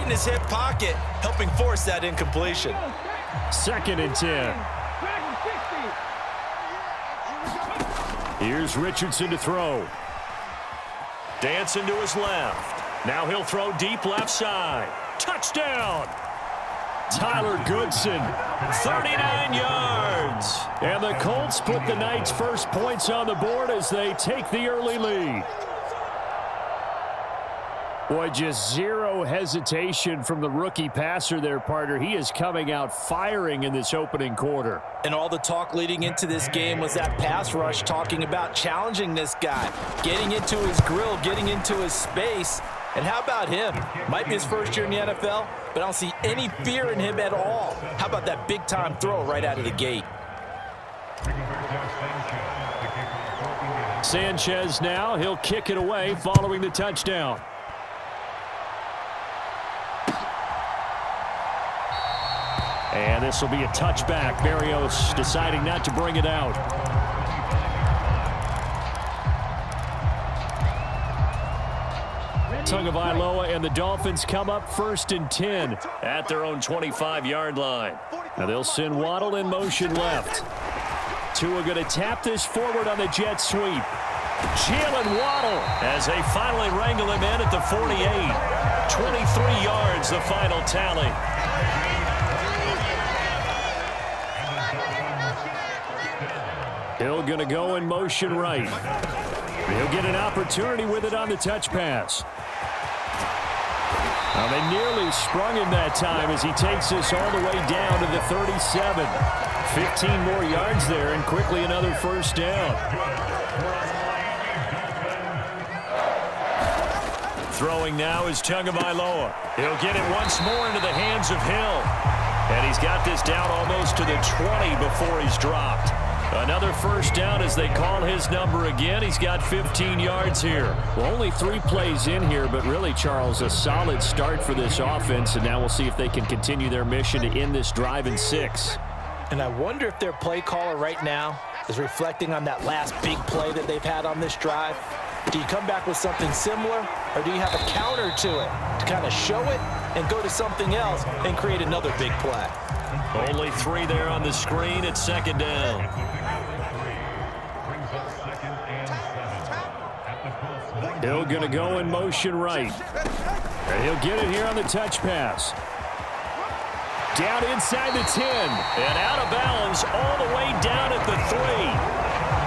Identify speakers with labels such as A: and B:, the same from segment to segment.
A: in his hip pocket, helping force that incompletion.
B: 2nd and 10. Here's Richardson to throw. Dancing to his left. Now he'll throw deep left side. Touchdown! Tyler Goodson, 39 yards. And the Colts put the night's first points on the board as they take the early lead. Boy, just zero hesitation from the rookie passer there, partner. He is coming out firing in this opening quarter.
A: And all the talk leading into this game was that pass rush, talking about challenging this guy, getting into his grill, getting into his space. And how about him? Might be his first year in the NFL, but I don't see any fear in him at all. How about that big-time throw right out of the gate?
B: Sanchez now, he'll kick it away following the touchdown. And this will be a touchback. Berrios deciding not to bring it out. Tagovailoa and the Dolphins come up 1st and 10 at their own 25-yard line. Now they'll send Waddle in motion left. Tua going to tap this forward on the jet sweep. Jalen Waddle as they finally wrangle him in at the 48. 23 yards the final tally. Hill going to go in motion right. He'll get an opportunity with it on the touch pass. Now they nearly sprung him that time as he takes this all the way down to the 37. 15 more yards there and quickly another first down. Throwing now is Tagovailoa. He'll get it once more into the hands of Hill. And he's got this down almost to the 20 before he's dropped. Another first down as they call his number again. He's got 15 yards here. Well, only 3 plays in here, but really, Charles, a solid start for this offense. And now we'll see if they can continue their mission to end this drive in 6.
A: And I wonder if their play caller right now is reflecting on that last big play that they've had on this drive. Do you come back with something similar, or do you have a counter to it to kind of show it and go to something else and create another big play?
B: Only 3 there on the screen at 2nd down. Hill going to go in motion right. And he'll get it here on the touch pass. Down inside the 10. And out of bounds all the way down at the 3.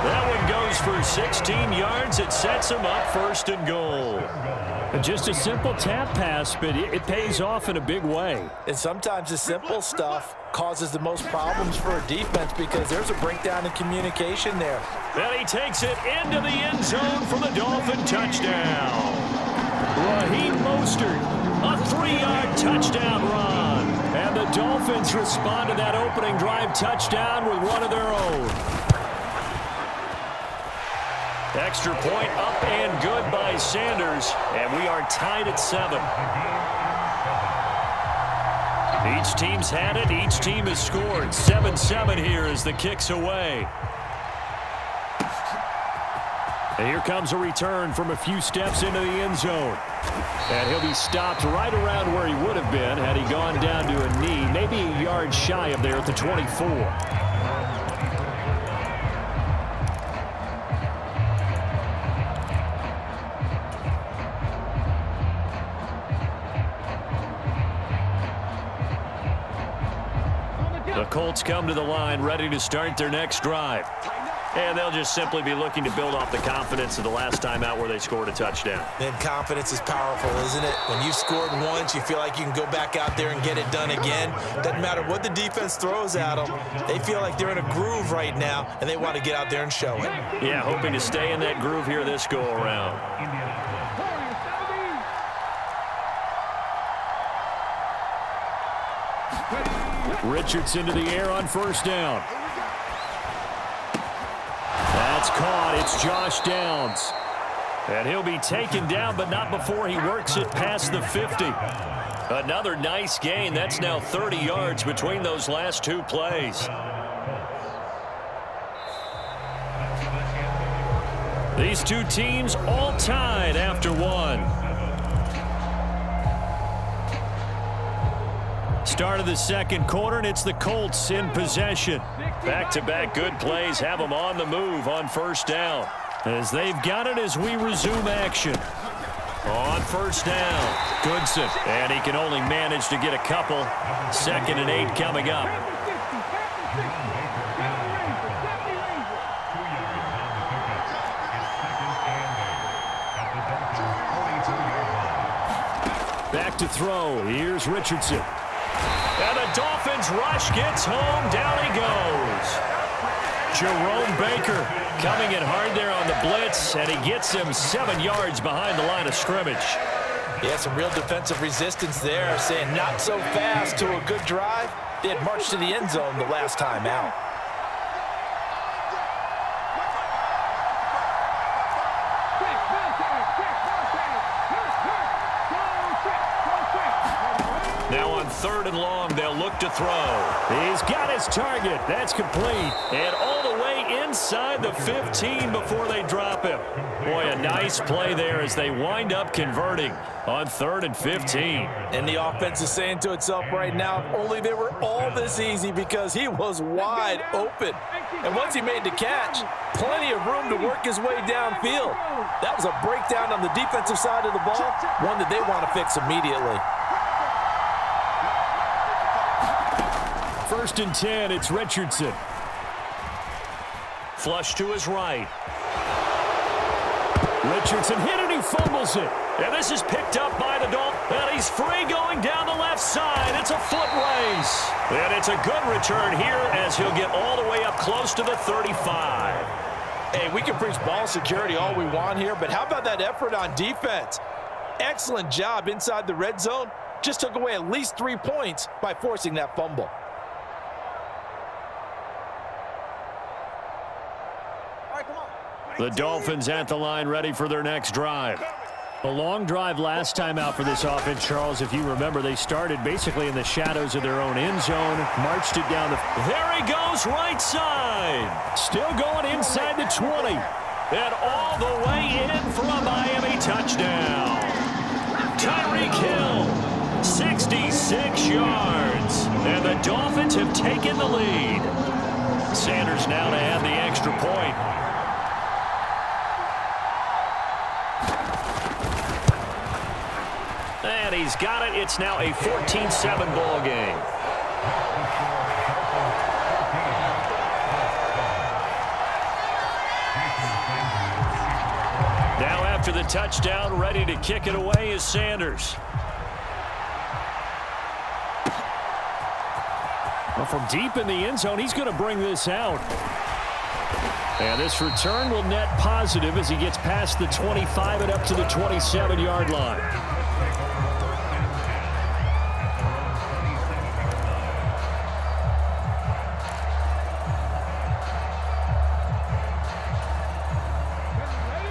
B: That one goes for 16 yards. It sets him up 1st and goal. Just a simple tap pass, but it pays off in a big way.
A: And sometimes the simple stuff causes the most problems for a defense because there's a breakdown in communication there.
B: Then he takes it into the end zone for the Dolphin touchdown. Raheem Mostert, a 3-yard touchdown run. And the Dolphins respond to that opening drive touchdown with one of their own. Extra point up and good by Sanders, and we are tied at 7. Each team's had it. Each team has scored. 7-7 here as the kick's away. And here comes a return from a few steps into the end zone. And he'll be stopped right around where he would have been had he gone down to a knee, maybe a yard shy of there at the 24. The Colts come to the line ready to start their next drive. And they'll just simply be looking to build off the confidence of the last time out where they scored a touchdown.
A: And confidence is powerful, isn't it? When you've scored once, you feel like you can go back out there and get it done again. Doesn't matter what the defense throws at them. They feel like they're in a groove right now, and they want to get out there and show it.
B: Yeah, hoping to stay in that groove here this go-around. Richardson to the air on 1st down. That's caught. It's Josh Downs. And he'll be taken down, but not before he works it past the 50. Another nice gain. That's now 30 yards between those last 2 plays. These 2 teams all tied after 1. start of the second quarter, and it's the Colts in possession. Back-to-back good plays have them on the move on first down. As they've got it as we resume action. On first down, Goodson. And he can only manage to get a couple. 2nd and 8 coming up. Back to throw. Here's Richardson. And the Dolphins rush gets home. Down he goes. Jerome Baker coming in hard there on the blitz, and he gets him 7 yards behind the line of scrimmage.
A: Yeah, some real defensive resistance there, saying not so fast to a good drive. They had marched to the end zone the last time out.
B: Now on 3rd and long, they'll look to throw. He's got his target. That's complete. And all the way inside the 15 before they drop him. Boy, a nice play there as they wind up converting on 3rd and 15.
A: And the offense is saying to itself right now, if only they were all this easy, because he was wide open. And once he made the catch, plenty of room to work his way downfield. That was a breakdown on the defensive side of the ball, one that they want to fix immediately.
B: 1st and 10, it's Richardson. Flush to his right. Richardson hit it, he fumbles it. And this is picked up by the Dolphins. And he's free going down the left side. It's a foot race. And it's a good return here as he'll get all the way up close to the 35.
A: Hey, we can preach ball security all we want here, but how about that effort on defense? Excellent job inside the red zone. Just took away at least 3 points by forcing that fumble.
B: The Dolphins at the line ready for their next drive. A long drive last time out for this offense, Charles. If you remember, they started basically in the shadows of their own end zone, marched it down the... There he goes, right side. Still going inside the 20. And all the way in for a Miami touchdown. Tyreek Hill, 66 yards. And the Dolphins have taken the lead. Sanders now to add the extra point. And he's got it. It's now a 14-7 ball game. Now after the touchdown, ready to kick it away is Sanders. Well, from deep in the end zone, he's going to bring this out. And this return will net positive as he gets past the 25 and up to the 27-yard line.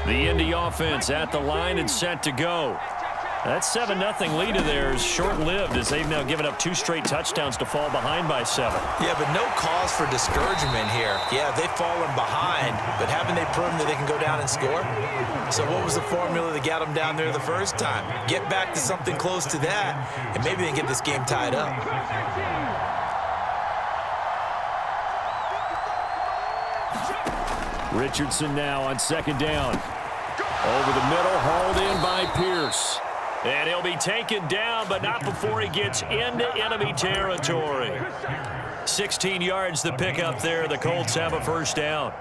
B: The Indy offense at the line and set to go. That 7-0 lead of theirs short-lived as they've now given up 2 straight touchdowns to fall behind by 7.
A: Yeah, but no cause for discouragement here. Yeah, they've fallen behind, but haven't they proven that they can go down and score? So what was the formula that got them down there the first time? Get back to something close to that, and maybe they can get this game tied up.
B: Richardson now on 2nd down. Over the middle, hauled in by Pierce. And he'll be taken down, but not before he gets into enemy territory. 16 yards the pickup there. The Colts have a first down.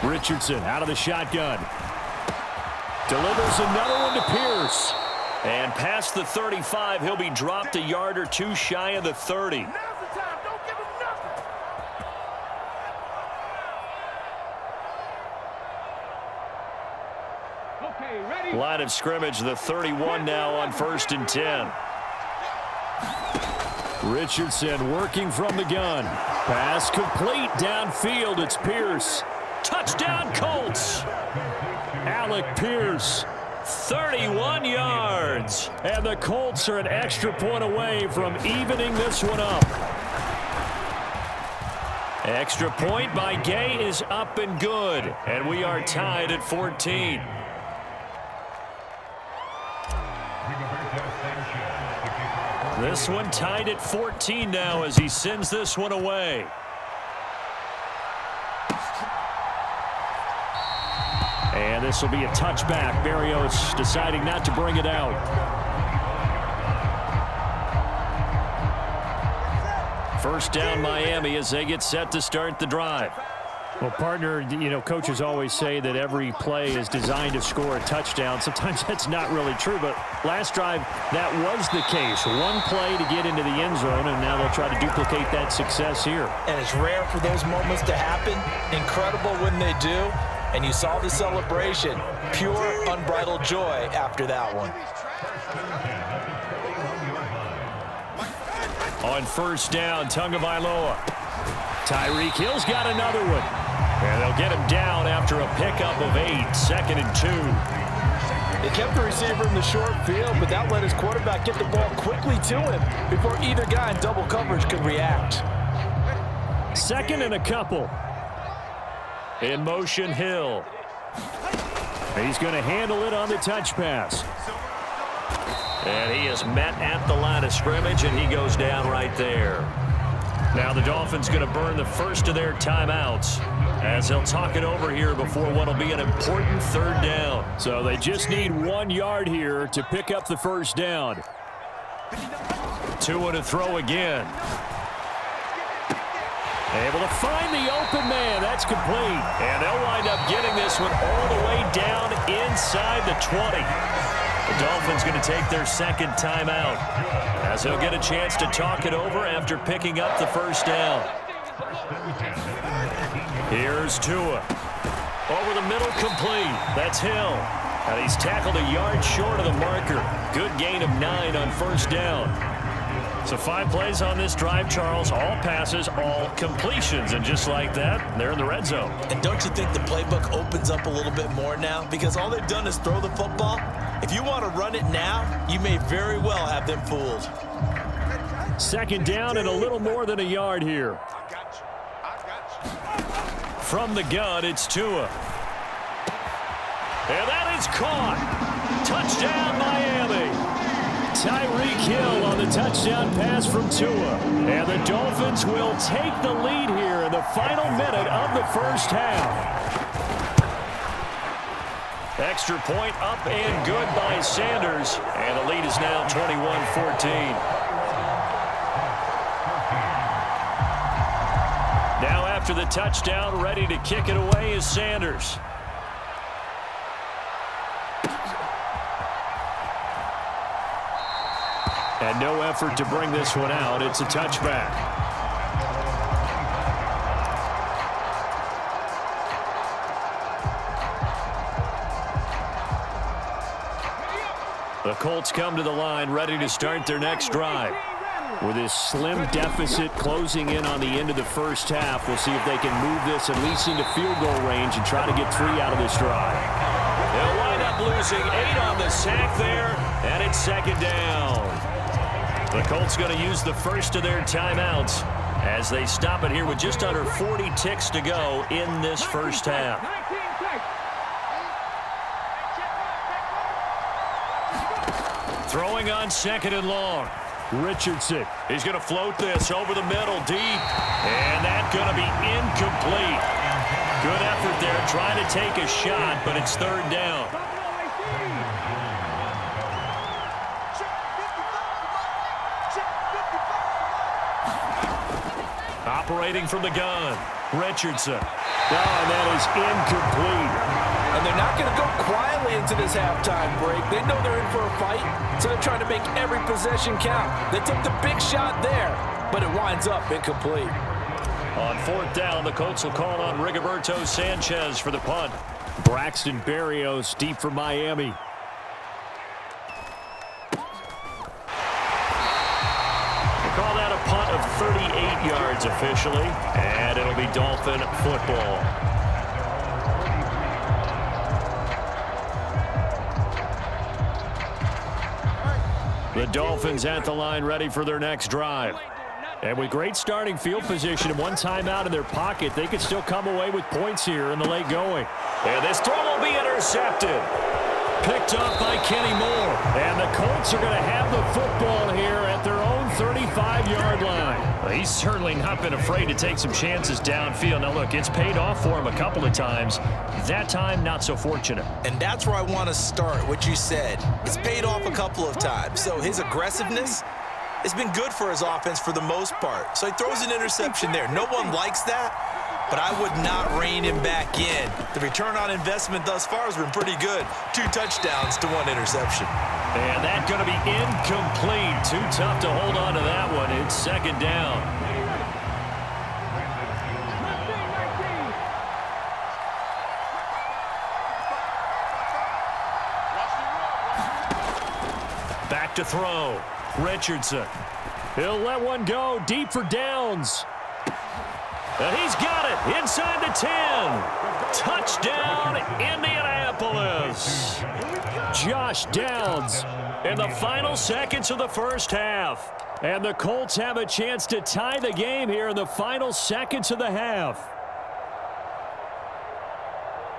B: Richardson out of the shotgun. Delivers another one to Pierce. And past the 35, he'll be dropped a yard or 2 shy of the 30. Line of scrimmage, the 31 now on 1st and 10. Richardson working from the gun. Pass complete downfield. It's Pierce. Touchdown Colts. Alec Pierce. 31 yards. And the Colts are an extra point away from evening this one up. Extra point by Gay is up and good. And we are tied at 14. This one tied at 14 now as he sends this one away. And this will be a touchback. Berrios deciding not to bring it out. First down Miami as they get set to start the drive.
C: Well, partner, you know, coaches always say that every play is designed to score a touchdown. Sometimes that's not really true, but last drive, that was the case. One play to get into the end zone, and now they'll try to duplicate that success here.
A: And it's rare for those moments to happen. Incredible when they do. And you saw the celebration. Pure, unbridled joy after that one.
B: On first down, Tagovailoa. Tyreek Hill's got another one. And they'll get him down after a pickup of 8, 2nd and 2.
A: They kept the receiver in the short field, but that let his quarterback get the ball quickly to him before either guy in double coverage could react.
B: 2nd and a couple. In motion, Hill.
C: He's going to handle it on the touch pass.
B: And he is met at the line of scrimmage, and he goes down right there. Now the Dolphins going to burn the first of their timeouts as they'll talk it over here before what will be an important 3rd down.
C: So they just need 1 yard here to pick up the first down.
B: Tua to throw again. Able to find the open man. That's complete. And they'll wind up getting this one all the way down inside the 20. The Dolphins going to take their 2nd timeout as they'll get a chance to talk it over after picking up the first down. Here's Tua. Over the middle, complete. That's Hill. And he's tackled a yard short of the marker. Good gain of 9 on first down. So 5 plays on this drive, Charles. All passes, all completions. And just like that, they're in the red zone.
A: And don't you think the playbook opens up a little bit more now? Because all they've done is throw the football. If you want to run it now, you may very well have them fooled.
C: 2nd down and a little more than a yard here.
B: From the gun, it's Tua. And that is caught. Touchdown, Miami.
C: Tyreek Hill on the touchdown pass from Tua. And the Dolphins will take the lead here in the final minute of the first half.
B: Extra point up and good by Sanders. And the lead is now 21-14. Now after the touchdown, ready to kick it away is Sanders.
C: And no effort to bring this one out. It's a touchback.
B: The Colts come to the line ready to start their next drive.
C: With this slim deficit closing in on the end of the first half, we'll see if they can move this at least into field goal range and try to get 3 out of this drive.
B: They'll wind up losing 8 on the sack there, and it's 2nd down. The Colts going to use the first of their timeouts as they stop it here with just under 40 ticks to go in this first half. Throwing on 2nd and long.
C: Richardson.
B: He's going to float this over the middle deep. And that's going to be incomplete. Good effort there trying to take a shot, but it's 3rd down. Operating from the gun, Richardson.
C: Oh, that is incomplete.
A: And they're not going to go quietly into this halftime break. They know they're in for a fight, so they're trying to make every possession count. They took the big shot there, but it winds up incomplete.
B: On 4th down, the Colts will call on Rigoberto Sanchez for the punt.
C: Braxton Berrios deep for Miami.
B: Call that a punt of 38 yards officially, and it'll be Dolphin football. The Dolphins at the line ready for their next drive. And with great starting field position and 1 timeout in their pocket, they could still come away with points here in the late going. And this throw will be intercepted. Picked off by Kenny Moore.
C: And the Colts are going to have the football here at their own 35-yard line.
B: Well, he's certainly not been afraid to take some chances downfield. Now, look, it's paid off for him a couple of times. That time, not so fortunate.
A: And that's where I want to start, what you said. It's paid off a couple of times. So his aggressiveness has been good for his offense for the most part. So he throws an interception there. No one likes that. But I would not rein him back in. The return on investment thus far has been pretty good. 2 touchdowns to 1 interception.
B: And that's going to be incomplete. Too tough to hold on to that one. It's second down. Back to throw. Richardson.
C: He'll let one go deep for Downs.
B: And he's got it inside the 10. Touchdown, Indianapolis.
C: Josh Downs in the final seconds of the first half. And the Colts have a chance to tie the game here in the final seconds of the half.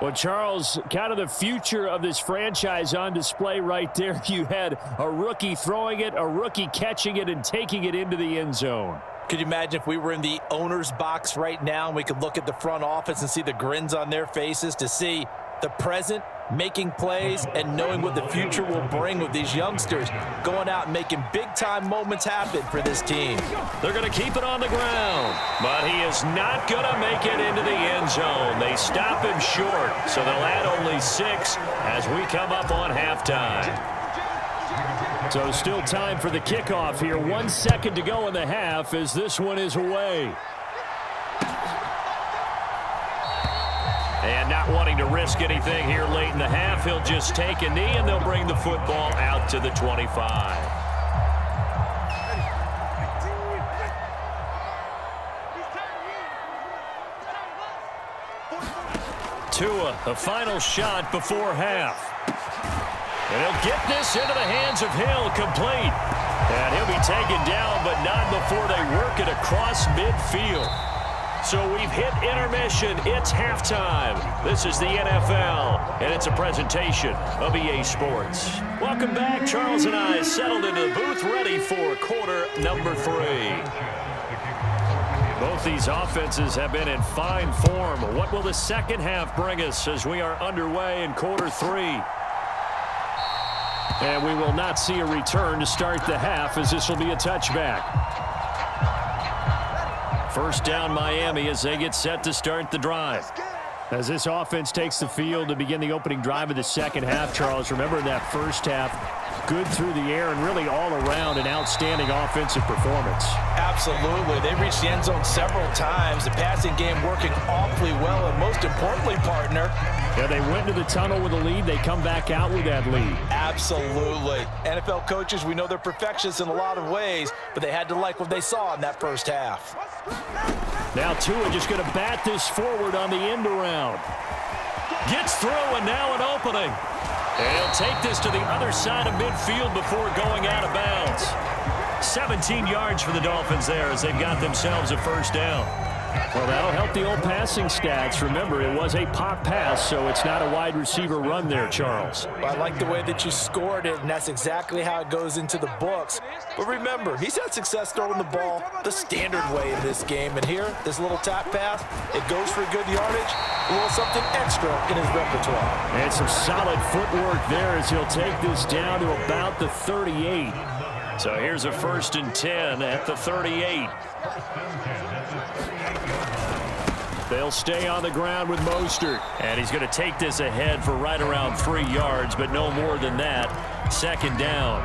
C: Well, Charles, kind of the future of this franchise on display right there. You had a rookie throwing it, a rookie catching it, and taking it into the end zone.
A: Could you imagine if we were in the owner's box right now and we could look at the front office and see the grins on their faces, to see the present making plays and knowing what the future will bring with these youngsters going out and making big-time moments happen for this team.
B: They're going to keep it on the ground, but he is not going to make it into the end zone. They stop him short, so they'll add only 6 as we come up on halftime.
C: So still time for the kickoff here. 1 second to go in the half as this one is away.
B: And not wanting to risk anything here late in the half, he'll just take a knee and they'll bring the football out to the 25. Tua, the final shot before half. And he'll get this into the hands of Hill, complete. And he'll be taken down, but not before they work it across midfield. So we've hit intermission. It's halftime. This is the NFL, and it's a presentation of EA Sports. Welcome back. Charles and I settled into the booth, ready for quarter number 3. Both these offenses have been in fine form. What will the second half bring us as we are underway in quarter 3?
C: And we will not see a return to start the half, as this will be a touchback.
B: First down, Miami, as they get set to start the drive.
C: As this offense takes the field to begin the opening drive of the second half, Charles, remember that first half, good through the air and really all around an outstanding offensive performance.
A: Absolutely. They reached the end zone several times. The passing game working awfully well, and most importantly, partner,
C: yeah, they went to the tunnel with a lead. They come back out with that lead.
A: Absolutely. NFL coaches, we know they're perfectionists in a lot of ways, but they had to like what they saw in that first half.
C: Now Tua just going to bat this forward on the end around.
B: Gets through, and now an opening. And he'll take this to the other side of midfield before going out of bounds. 17 yards for the Dolphins there as they've got themselves a first down.
C: Well, that'll help the old passing stats. Remember, it was a pop pass, so it's not a wide receiver run there, Charles.
A: Well, I like the way that you scored it, and that's exactly how it goes into the books. But remember, he's had success throwing the ball the standard way in this game. And here, this little tap pass, it goes for good yardage, a little something extra in his repertoire.
C: And some solid footwork there as he'll take this down to about the 38.
B: So here's a 1st and 10 at the 38.
C: They'll stay on the ground with Mostert.
B: And he's going to take this ahead for right around 3 yards, but no more than that. Second down.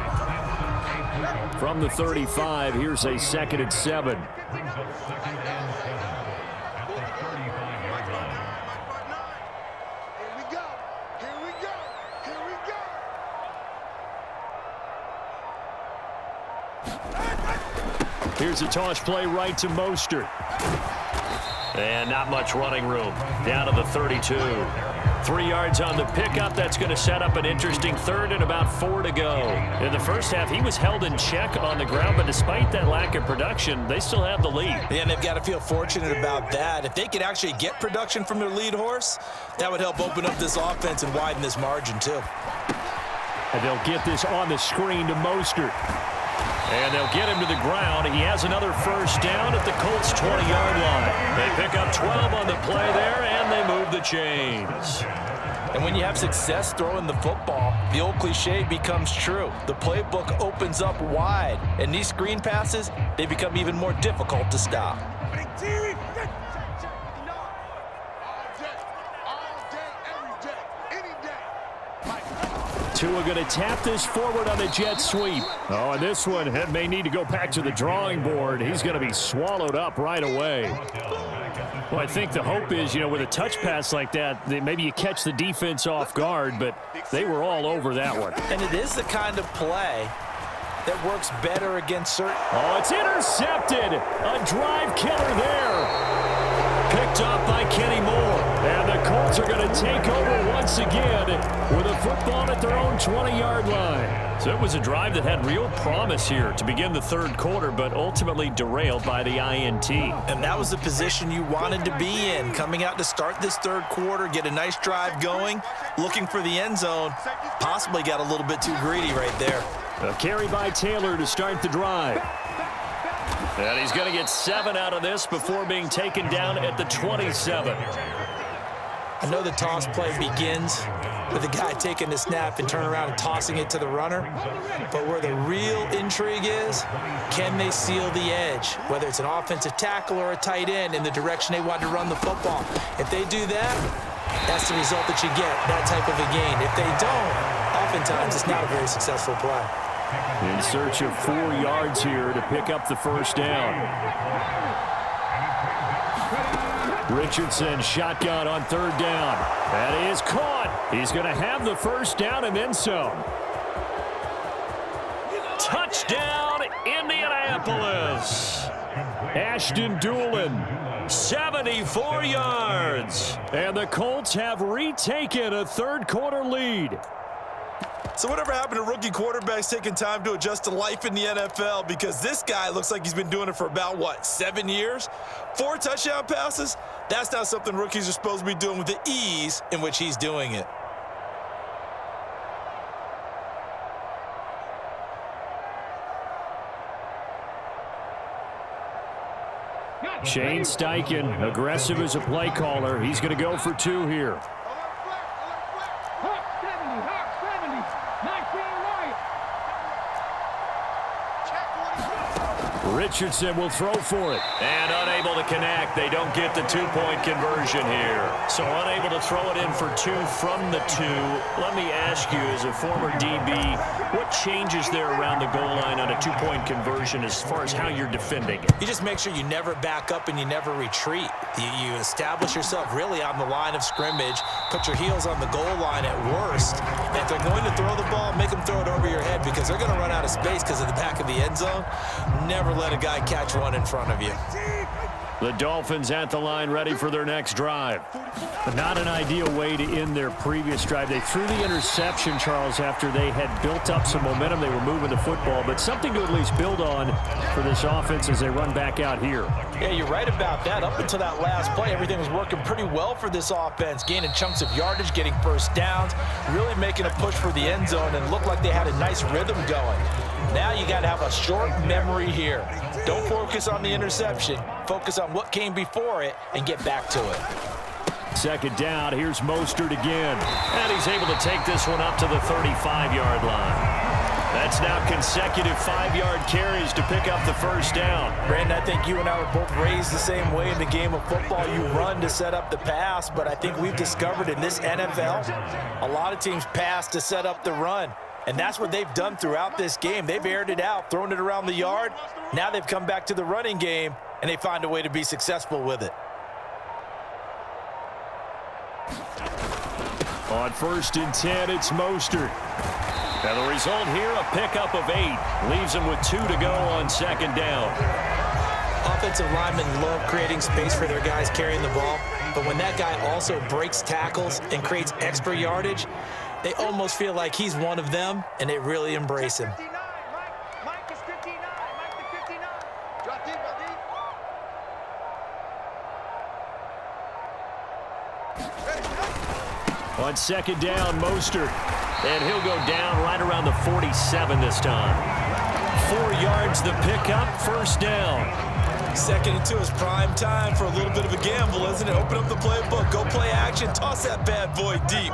C: From the 35, here's a 2nd and 7. Here's a toss play right to Mostert.
B: And not much running room. Down to the 32. 3 yards on the pickup. That's going to set up an interesting 3rd and about 4 to go. In the first half, he was held in check on the ground, but despite that lack of production, they still have the lead.
A: Yeah, and they've got to feel fortunate about that. If they could actually get production from their lead horse, that would help open up this offense and widen this margin too.
C: And they'll get this on the screen to Mostert. And they'll get him to the ground. He has another first down at the Colts' 20-yard line. They pick up 12 on the play there, and they move the chains.
A: And when you have success throwing the football, the old cliche becomes true. The playbook opens up wide, and these screen passes, they become even more difficult to stop.
C: Tua going to tap this forward on the jet sweep. Oh, and this one may need to go back to the drawing board. He's going to be swallowed up right away. Well, I think the hope is, with a touch pass like that, maybe you catch the defense off guard, but they were all over that one.
A: And it is the kind of play that works better against certain...
C: Oh, it's intercepted. A drive killer there. Picked off by Kenny Moore. And the Colts are going to take over once again with a football at their own 20-yard line. So it was a drive that had real promise here to begin the third quarter, but ultimately derailed by the INT.
A: And that was the position you wanted to be in, coming out to start this third quarter, get a nice drive going, looking for the end zone. Possibly got a little bit too greedy right there.
C: A carry by Taylor to start the drive. And he's going to get 7 out of this before being taken down at the 27.
A: I know the toss play begins with the guy taking the snap and turning around and tossing it to the runner. But where the real intrigue is, can they seal the edge? Whether it's an offensive tackle or a tight end in the direction they want to run the football. If they do that, that's the result that you get, that type of a gain. If they don't, oftentimes it's not a very successful play.
C: In search of 4 yards here to pick up the first down. Richardson shotgun on third down. That is caught. He's going to have the first down and then some. Touchdown, Indianapolis. Ashton Doolin, 74 yards. And the Colts have retaken a third quarter lead.
A: So whatever happened to rookie quarterbacks taking time to adjust to life in the NFL? Because this guy looks like he's been doing it for about, 7 years? 4 touchdown passes? That's not something rookies are supposed to be doing with the ease in which he's doing it.
C: Shane Steichen, aggressive as a play caller. He's going to go for 2 here. Richardson will throw for it. And unable to connect. They don't get the 2-point conversion here. So unable to throw it in for 2 from the 2. Let me ask you, as a former DB, what changes there around the goal line on a 2-point conversion as far as how you're defending it?
A: You just make sure you never back up and you never retreat. You establish yourself really on the line of scrimmage, put your heels on the goal line at worst. And if they're going to throw the ball, make them throw it over your head because they're going to run out of space because of the back of the end zone. Never let a guy catch one in front of you.
C: The Dolphins at the line ready for their next drive. But not an ideal way to end their previous drive. They threw the interception, Charles, after they had built up some momentum. They were moving the football, but something to at least build on for this offense as they run back out here.
A: Yeah, you're right about that. Up until that last play, everything was working pretty well for this offense, gaining chunks of yardage, getting first downs, really making a push for the end zone, and looked like they had a nice rhythm going. Now you got to have a short memory here. Don't focus on the interception. Focus on what came before it and get back to it.
C: Second down, here's Mostert again. And he's able to take this one up to the 35-yard line. That's now consecutive 5-yard carries to pick up the first down.
A: Brandon, I think you and I were both raised the same way in the game of football. You run to set up the pass, but I think we've discovered in this NFL, a lot of teams pass to set up the run. And that's what they've done throughout this game. They've aired it out, thrown it around the yard. Now they've come back to the running game, and they find a way to be successful with it.
C: On 1st and 10, it's Mostert. And the result here, a pickup of 8. Leaves them with 2 to go on second down.
A: Offensive linemen love creating space for their guys carrying the ball. But when that guy also breaks tackles and creates extra yardage, they almost feel like he's one of them, and they really embrace him.
D: Mike is 59. Mike the 59. Drop deep, drop deep.
C: On second down, Mostert. And he'll go down right around the 47 this time. 4 yards the pickup, first down.
A: Second and 2 is prime time for a little bit of a gamble, isn't it? Open up the playbook, go play action, toss that bad boy deep.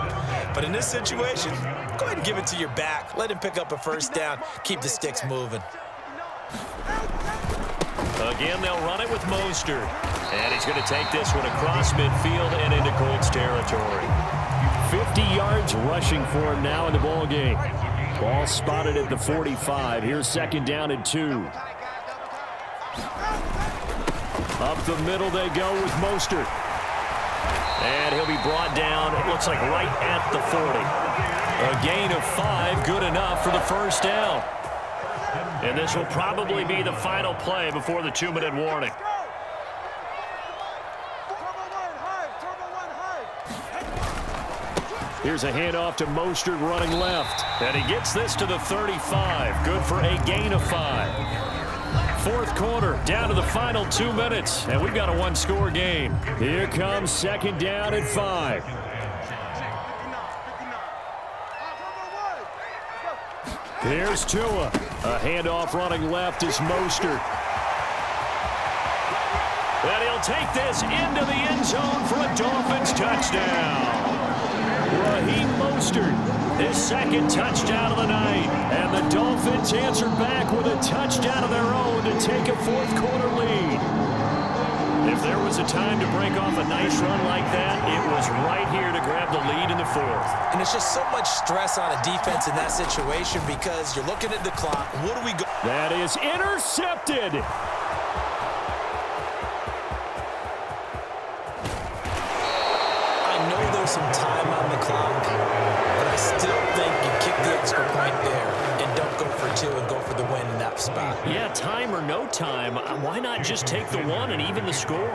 A: But in this situation, go ahead and give it to your back. Let him pick up a first down. Keep the sticks moving.
B: Again, they'll run it with Mostert. And he's going to take this one across midfield and into Colts territory.
C: 50 yards rushing for him now in the ball game. Ball spotted at the 45. Here's second down and 2. Up the middle they go with Mostert.
B: And he'll be brought down, it looks like right at the 40. A gain of 5, good enough for the first down. And this will probably be the final play before the 2-minute warning.
C: Here's a handoff to Mostert running left.
B: And he gets this to the 35. Good for a gain of 5.
C: Fourth quarter, down to the final 2 minutes. And we've got a one-score game. Here comes second down and 5. Here's Tua. A handoff running left is Mostert.
B: And he'll take this into the end zone for a Dolphins touchdown.
C: Raheem Mostert, his second touchdown of the night. And the Dolphins answer back with a touchdown of their own to take a fourth quarter lead. If there was a time to break off a nice run like that, it was right here to grab the lead in the fourth.
A: And it's just so much stress on a defense in that situation because you're looking at the clock. What do we go?
C: That is intercepted.
A: I know there's some time on the clock, but I still think you kick the extra point there and don't go for 2 and go for the win in that spot.
B: Yeah, time or no time, why not just take the 1 and even the score?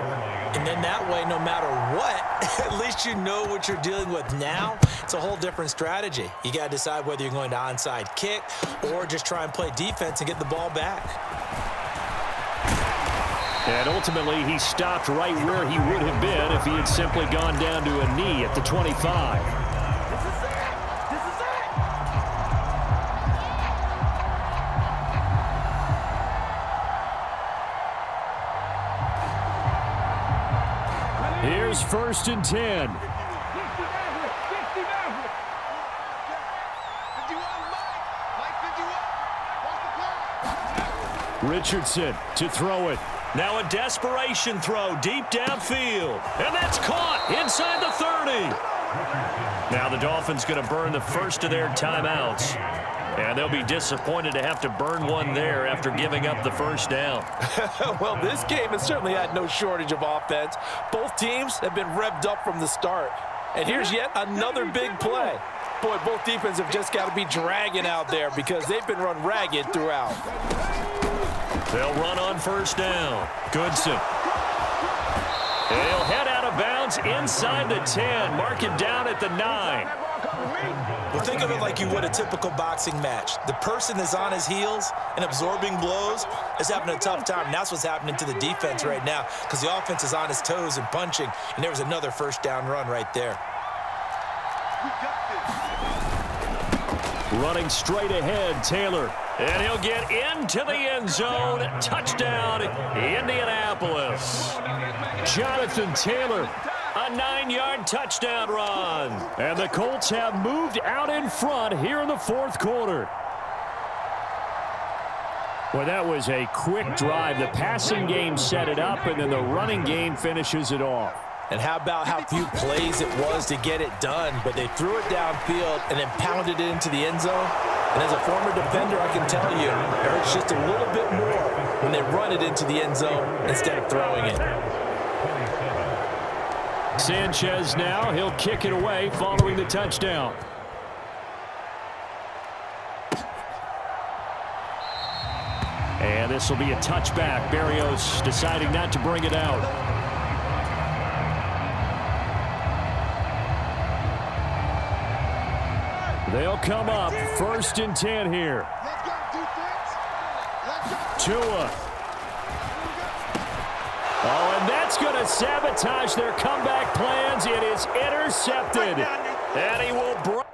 A: And then that way, no matter what, at least you know what you're dealing with now. It's a whole different strategy. You got to decide whether you're going to onside kick or just try and play defense and get the ball back.
C: And ultimately, he stopped right where he would have been if he had simply gone down to a knee at the 25. Here's first and 10. Richardson to throw it.
B: Now a desperation throw deep downfield. And that's caught inside the 30. Now the Dolphins going to burn the first of their timeouts. And they'll be disappointed to have to burn one there after giving up the first down.
A: Well, this game has certainly had no shortage of offense. Both teams have been revved up from the start. And here's yet another big play. Boy, both defenses have just got to be dragging out there because they've been run ragged throughout.
B: They'll run on first down. Goodson. He'll head out of bounds inside the 10. Mark it down at the 9.
A: Well, think of it like you would a typical boxing match. The person that's on his heels and absorbing blows is having a tough time. And that's what's happening to the defense right now because the offense is on his toes and punching. And there was another first down run right there.
C: Running straight ahead, Taylor.
B: And he'll get into the end zone. Touchdown, Indianapolis.
C: Jonathan Taylor.
B: A 9-yard touchdown run.
C: And the Colts have moved out in front here in the fourth quarter. Well, that was a quick drive. The passing game set it up, and then the running game finishes it off.
A: And how about how few plays it was to get it done, but they threw it downfield and then pounded it into the end zone. And as a former defender, I can tell you, it hurts just a little bit more when they run it into the end zone instead of throwing it.
C: Sanchez now, he'll kick it away following the touchdown. And this will be a touchback. Berrios deciding not to bring it out. They'll come up first and 10 here. Tua. Oh, and that's going to sabotage their comeback plans. It is intercepted.
B: And he will break.